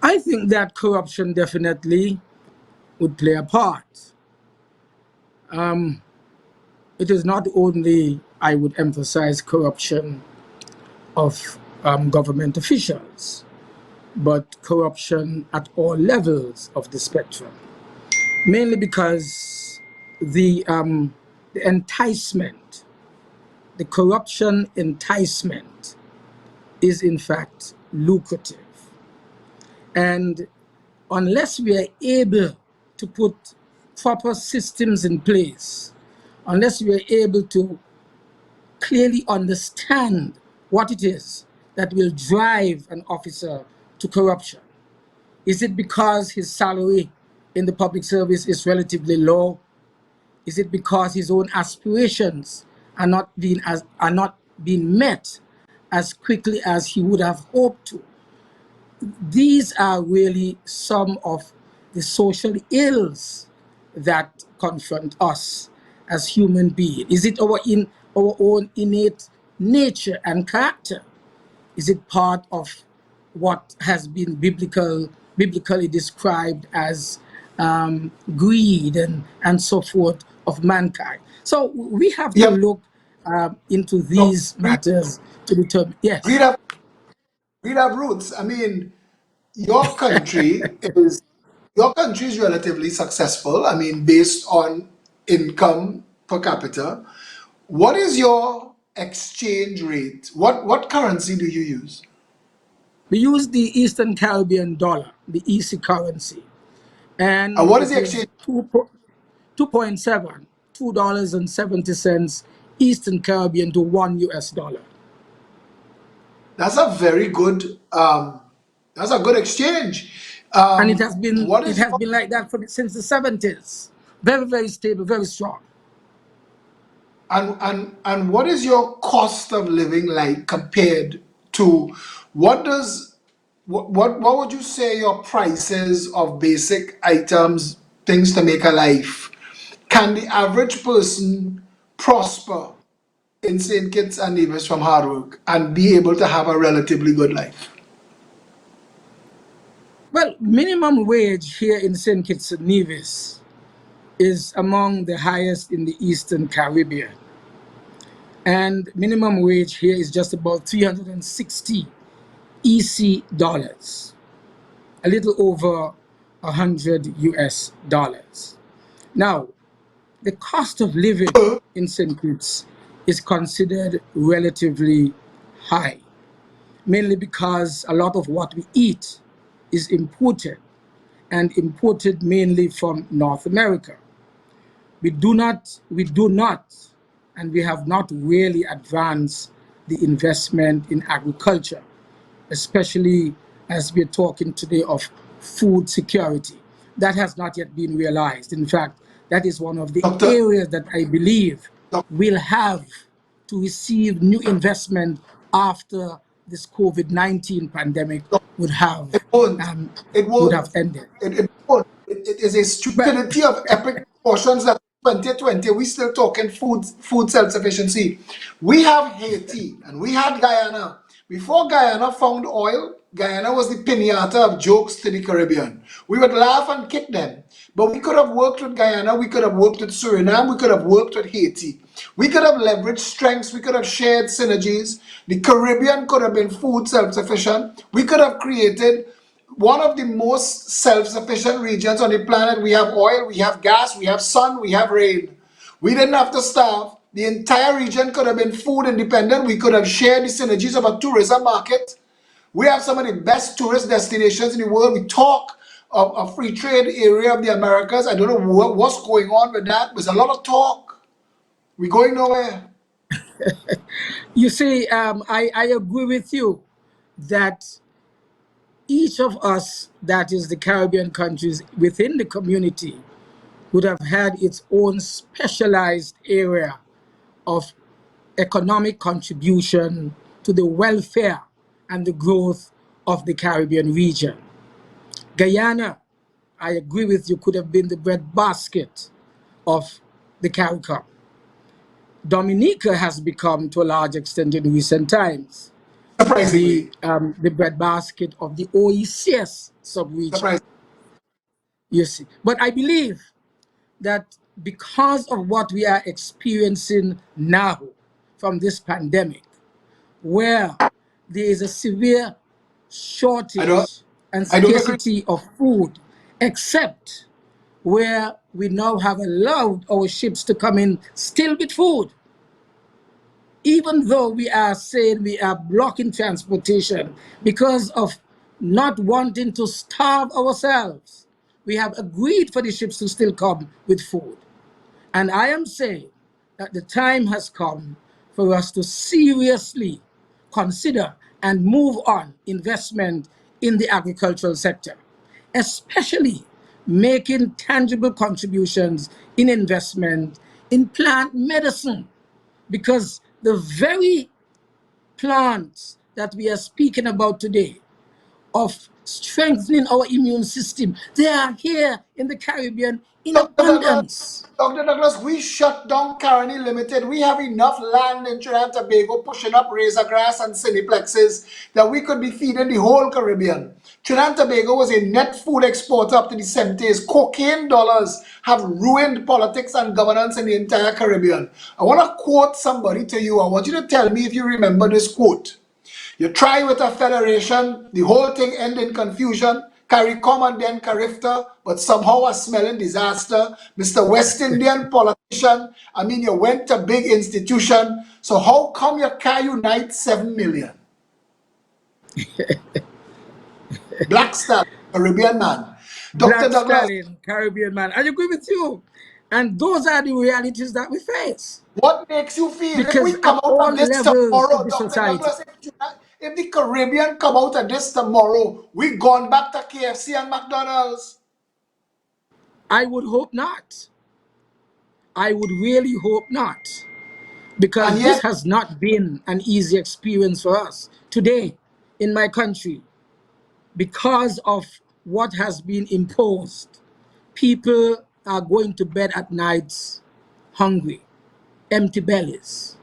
I think that corruption definitely would play a part. It is not only, I would emphasize, corruption of government officials, but corruption at all levels of the spectrum. Mainly because the enticement, the corruption enticement is in fact lucrative. And unless we are able to put proper systems in place, unless we are able to clearly understand what it is that will drive an officer to corruption. Is it because his salary in the public service is relatively low? Is it because his own aspirations are not being met as quickly as he would have hoped to? These are really some of the social ills that confront us as human beings. Is it our own innate nature and character? Is it part of what has been biblically described as greed and so forth of mankind? So we have to Yep. look into So these matters to determine. greed Yes. have, greed have roots. I mean, your country is your country is relatively successful. I mean, based on income per capita. What is your exchange rate? What currency do you use? We use the Eastern Caribbean dollar, the EC currency, And and what is it the exchange? is 2.7, $2.70 Eastern Caribbean to $1. That's a very good that's a good exchange. And What it is has your been like that since the 70s. Very, very stable, very strong. and what is your cost of living like compared to what does what would you say your prices of basic items, things to make a life? Can the average person prosper in St. Kitts and Nevis from hard work and be able to have a relatively good life? Well, minimum wage here in St. Kitts and Nevis is among the highest in the Eastern Caribbean. And minimum wage here is just about 360 EC dollars, a little over 100 US dollars. Now, the cost of living in St. Kitts is considered relatively high, mainly because a lot of what we eat is imported and imported mainly from North America. We do not, and we have not really advanced the investment in agriculture, especially as we're talking today of food security. That has not yet been realized. In fact, that is one of the Doctor, areas that I believe doc- will have to receive new investment after this COVID-19 pandemic would have it won't. um, It would have won't. ended. It won't. It is a But stupidity of epic proportions that 2020 we still talking food self-sufficiency. We have Haiti and we had Guyana. Before Guyana found oil, Guyana was the pinata of jokes to the Caribbean. We would laugh and kick them. But we could have worked with Guyana, we could have worked with Suriname, we could have worked with Haiti. We could have leveraged strengths, we could have shared synergies. The Caribbean could have been food self-sufficient. We could have created one of the most self-sufficient regions on the planet. We have oil, we have gas, we have sun, we have rain. We didn't have to starve. The entire region could have been food independent. We could have shared the synergies of a tourism market. We have some of the best tourist destinations in the world. We talk of a free trade area of the Americas. I don't know what's going on with that. There's a lot of talk. We're going nowhere. You see, I agree with you that each of us, that is the Caribbean countries within the community, would have had its own specialized area of economic contribution to the welfare and the growth of the Caribbean region. Guyana, I agree with you, could have been the breadbasket of the CARICOM. Dominica has become, to a large extent in recent times, Surprisingly. the breadbasket of the OECS subregion. Surprisingly. You see, but I believe that because of what we are experiencing now from this pandemic, where there is a severe I don't shortage and I don't agree. scarcity of food, except where we now have allowed our ships to come in still with food. Even though we are saying we are blocking transportation because of not wanting to starve ourselves, we have agreed for the ships to still come with food. And I am saying that the time has come for us to seriously consider and move on investment in the agricultural sector, especially making tangible contributions in investment in plant medicine, because the very plants that we are speaking about today of strengthening our immune system, they are here in the Caribbean in Dr. Douglas, abundance. Dr. Douglas, we shut down Caroni Limited. We have enough land in Trinidad and Tobago pushing up razor grass and cineplexes that we could be feeding the whole Caribbean. Trinidad and Tobago was a net food exporter up to the 70s. Cocaine dollars have ruined politics and governance in the entire Caribbean. I want to quote somebody to you. I want you to tell me if you remember this quote. You try with a federation, the whole thing end in confusion. CARICOM and then CARIFTA, but somehow a smelling disaster. Mr. West Indian politician, I mean, you went to big institution. So how come you can't unite 7 million? Black Star, Caribbean man. Dr. Black Douglas, stallion, Caribbean man. I agree with you. And those are the realities that we face. what makes you feel if Because we come at out all of this levels of tomorrow, the Dr. society, Douglas, if the Caribbean come out of this tomorrow, we gone back to KFC and McDonald's. I would hope not. I would really hope not. Because And this yet, has not been an easy experience for us today in my country because of what has been imposed. People are going to bed at nights hungry, empty bellies.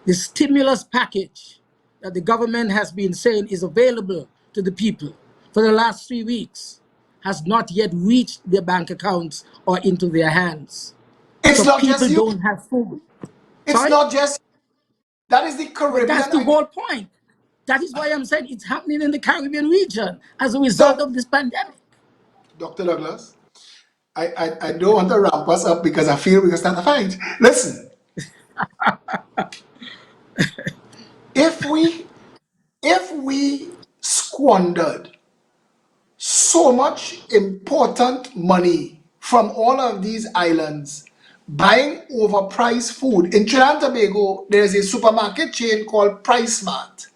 The stimulus package that the government has been saying is available to the people for the last 3 weeks has not yet reached their bank accounts or into their hands. it's So not people just you. don't have food. It's Sorry? not just that is the But that's Caribbean. the whole point. That is why I'm saying it's happening in the Caribbean region as a result So, of this pandemic. Dr. Douglas, I don't want to ramp us up because I feel we're gonna start a fight. Listen, if we if we squandered so much important money from all of these islands buying overpriced food. In Trinidad and Tobago, there's a supermarket chain called Price Mart.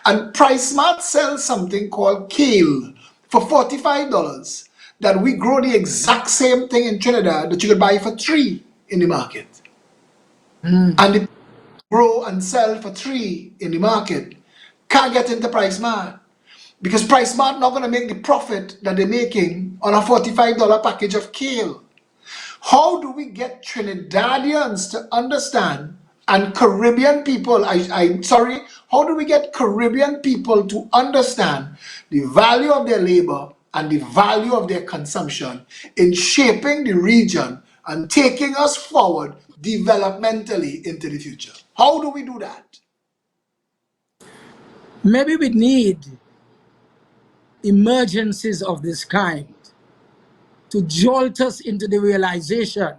And Price Mart sells something called kale for $45 that we grow the exact same thing in Trinidad that you could buy for 3 in the market. And the grow and sell for 3 in the market can't get into Price Mart. Because Price Mart not going to make the profit that they're making on a $45 package of kale. How do we get Trinidadians to understand And Caribbean people, I'm sorry, how do we get Caribbean people to understand the value of their labor and the value of their consumption in shaping the region and taking us forward developmentally into the future? How do we do that? Maybe we need emergencies of this kind to jolt us into the realization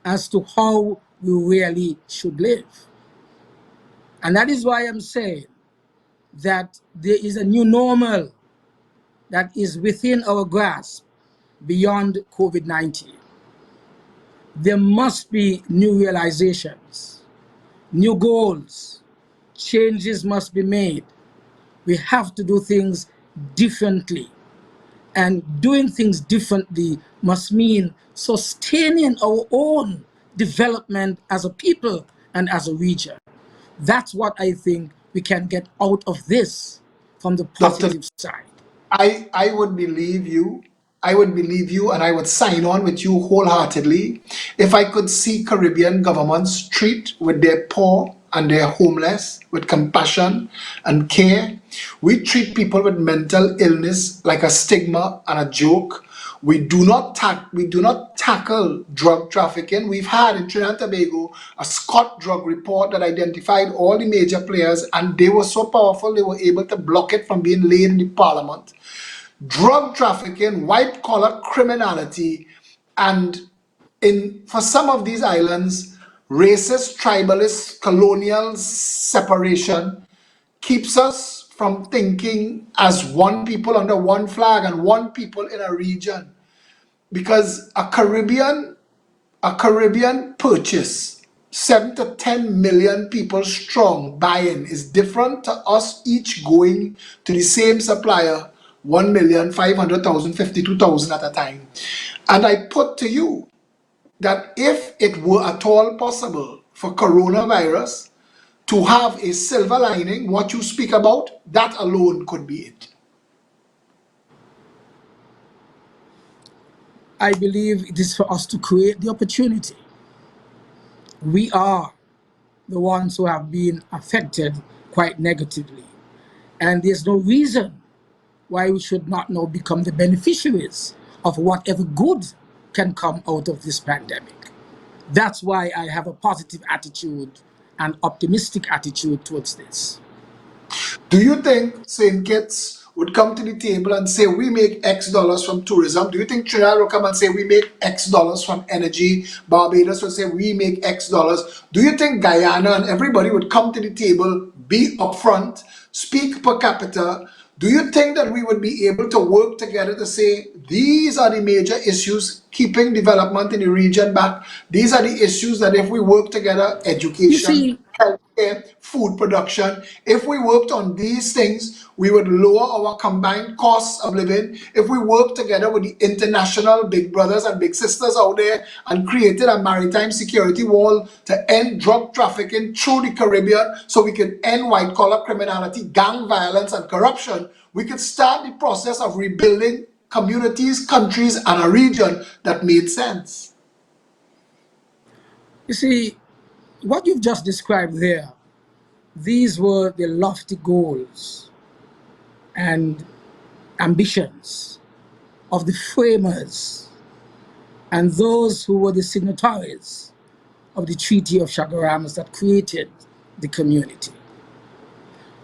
as to how we really should live. And that is why I'm saying that there is a new normal that is within our grasp beyond COVID-19. There must be new realizations, new goals, changes must be made. We have to do things differently. And doing things differently must mean sustaining our own development as a people and as a region. That's what I think we can get out of this from the Dr. positive side. I would believe you. I would believe you and I would sign on with you wholeheartedly if I could see Caribbean governments treat with their poor and their homeless with compassion and care. We treat people with mental illness like a stigma and a joke. We do not tackle drug trafficking. We've had in Trinidad and Tobago a Scott drug report that identified all the major players, and they were so powerful they were able to block it from being laid in the parliament. Drug trafficking, white collar criminality, and in for some of these islands, racist, tribalist, colonial separation keeps us from thinking as one people under one flag and one people in a region. Because a Caribbean purchase, 7 to 10 million people strong buying, is different to us each going to the same supplier, 1,500,000, 52,000 at a time. And I put to you that if it were at all possible for coronavirus to have a silver lining, what you speak about, that alone could be it. I believe it is for us to create the opportunity. We are the ones who have been affected quite negatively. And there's no reason why we should not now become the beneficiaries of whatever good can come out of this pandemic. That's why I have a positive attitude and optimistic attitude towards this. Do you think St. Kitts would come to the table and say, we make X dollars from tourism? Do you think Trinidad will come and say, we make X dollars from energy? Barbados will say, we make X dollars. Do you think Guyana and everybody would come to the table, be upfront, speak per capita? Do you think that we would be able to work together to say, these are the major issues keeping development in the region back? These are the issues that if we work together, You education, see, healthcare, food production. If we worked on these things, we would lower our combined costs of living. If we worked together with the international big brothers and big sisters out there and created a maritime security wall to end drug trafficking through the Caribbean so we could end white collar criminality, gang violence, and corruption, we could start the process of rebuilding communities, countries, and a region that made sense. you see, what you've just described there, these were the lofty goals and ambitions of the framers and those who were the signatories of the Treaty of Chaguaramas that created the community.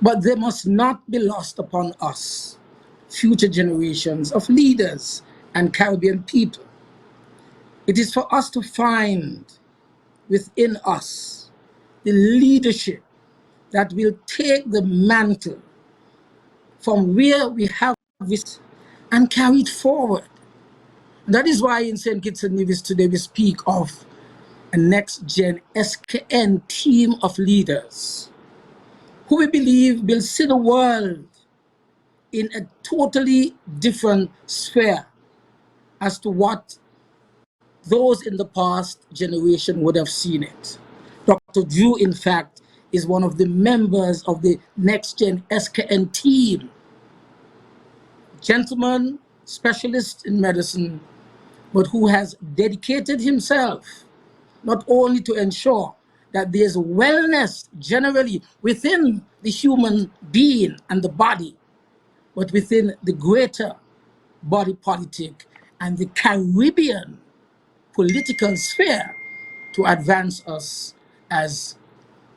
But they must not be lost upon us, future generations of leaders and Caribbean people. It is for us to find within us the leadership that will take the mantle from where we have it and carry it forward. That is why in St. Kitts and Nevis today we speak of a next gen SKN team of leaders who we believe will see the world in a totally different sphere as to what those in the past generation would have seen it. Dr. Drew, in fact, is one of the members of the next gen SKN team. Gentleman, specialist in medicine, but who has dedicated himself not only to ensure that there's wellness generally within the human being and the body, but within the greater body politic and the Caribbean political sphere to advance us as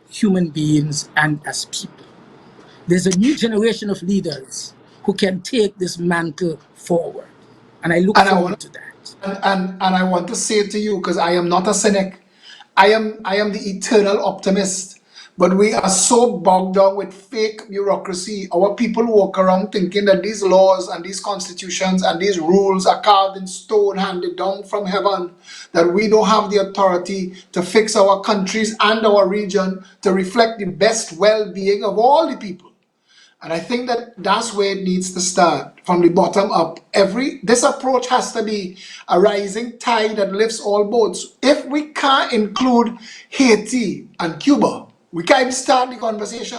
human beings and as people. There's a new generation of leaders who can take this mantle forward. And I look And I want forward to that. and I want to say to you, because I am not a cynic, I am the eternal optimist. But we are so bogged down with fake bureaucracy. Our people walk around thinking that these laws and these constitutions and these rules are carved in stone, handed down from heaven, that we don't have the authority to fix our countries and our region to reflect the best well-being of all the people. And I think that that's where it needs to start, from the bottom up. This approach has to be a rising tide that lifts all boats. If we can't include Haiti and Cuba, we can't even start the conversation.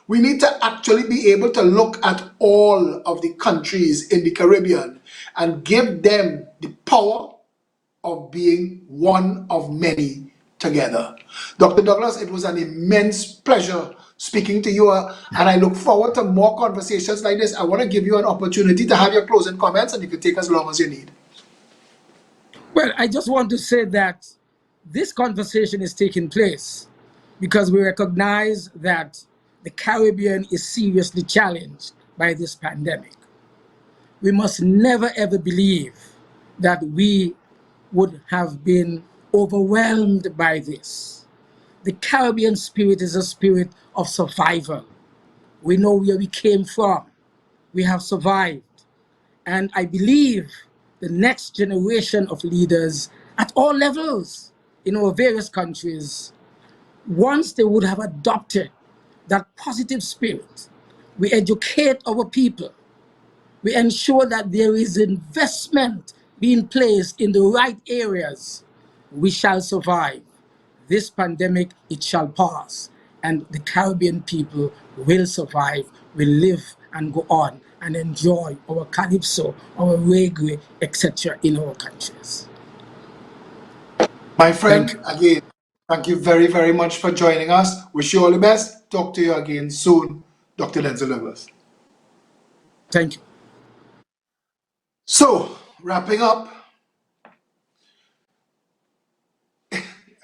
We need to actually be able to look at all of the countries in the Caribbean and give them the power of being one of many together. Dr. Douglas, it was an immense pleasure speaking to you, and I look forward to more conversations like this. I want to give you an opportunity to have your closing comments, and you can take as long as you need. Well, I just want to say that this conversation is taking place because we recognize that the Caribbean is seriously challenged by this pandemic. We must never ever believe that we would have been overwhelmed by this. The Caribbean spirit is a spirit of survival. We know where we came from. We have survived. And I believe the next generation of leaders at all levels in our various countries, once they would have adopted that positive spirit, we educate our people, we ensure that there is investment being placed in the right areas, we shall survive. This pandemic, it shall pass, and the Caribbean people will survive, will live and go on and enjoy our calypso, our reggae, etc. in our countries. My Thank friend, you. again, thank you very, very much for joining us. Wish you all the best. Talk to you again soon, Dr. Denzil Douglas. Thank you. So, wrapping up,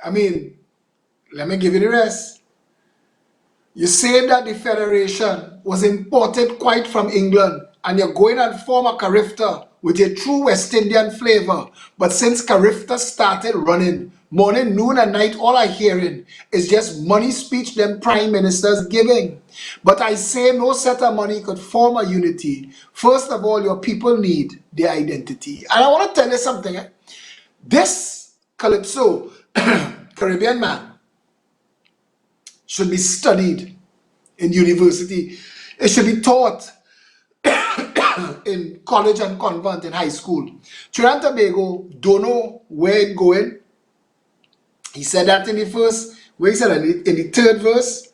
I mean, let me give you the rest. You say that the Federation was imported quite from England, and you're going and form a Carifta with a true West Indian flavor. But since Carifta started running, morning, noon, and night, all I hearing is just money speech them prime ministers giving. But I say no set of money could form a unity. First of all, your people need their identity. And I want to tell you something. This Calypso, Caribbean man, should be studied in university. It should be taught in college and convent in high school. Trinidad and Tobago don't know where it's going. He said that in the first, where he said in the third verse,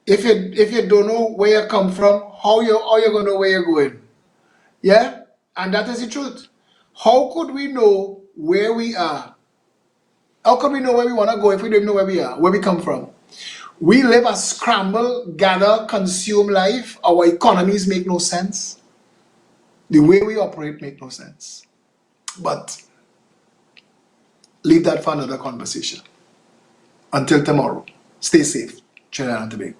if you don't know where you come from, how you gonna know where you're going? Yeah? And that is the truth. How could we know where we are? How could we know where we want to go if we don't know where we are, where we come from? We live a scramble, gather, consume life. Our economies make no sense. The way we operate make no sense. But leave that for another conversation. Until tomorrow, stay safe. Trinidad and Tobago.